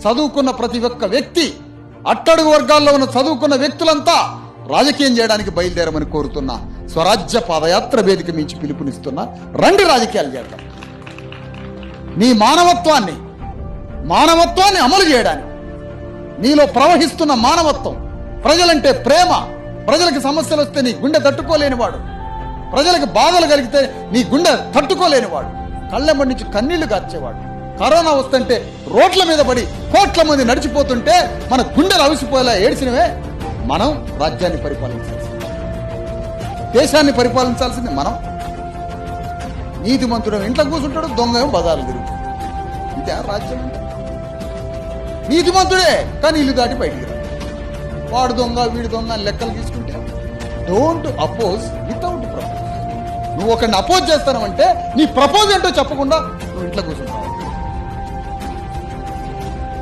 చదువుకున్న ప్రతి ఒక్క వ్యక్తి, అట్టడుగు వర్గాల్లో ఉన్న చదువుకున్న వ్యక్తులంతా రాజకీయం చేయడానికి బయలుదేరమని కోరుతున్నా. స్వరాజ్య పాదయాత్ర వేదిక మించి పిలుపునిస్తున్నా, రండి రాజకీయాలు చేద్దాం. నీ మానవత్వాన్ని అమలు చేయడానికి, నీలో ప్రవహిస్తున్న మానవత్వం, ప్రజలంటే ప్రేమ, ప్రజలకు సమస్యలు వస్తే నీ గుండె తట్టుకోలేనివాడు, ప్రజలకు బాధలు కలిగితే నీ గుండె తట్టుకోలేనివాడు, కళ్ళెంబడి నుంచి కన్నీళ్లు కార్చేవాడు, కరోనా వస్తుంటే రోడ్ల మీద పడి కోట్ల మంది నడిచిపోతుంటే మన గుండెలు అవిసిపోయేలా ఏడ్చినవే మనం రాజ్యాన్ని పరిపాలించాల్సింది, దేశాన్ని పరిపాలించాల్సింది మనం. నీతిమంతుడు ఇంట్లో కూర్చుంటాడు, దొంగ బజార్లు తిరుగుతాడు. ఇదే రాజ్యం. నీతిమంతుడే కానీ ఇల్లు దాటి బయటికి రా. వాడు దొంగ వీడు దొంగ అని లెక్కలు తీసుకుంటే డోంట్ అపోజ్ వితౌట్ ప్రపోజ్. నువ్వు ఒకరిని అపోజ్ చేస్తానంటే నీ ప్రపోజ్ ఏంటో చెప్పకుండా నువ్వు ఇంట్లో కూర్చుంటావు.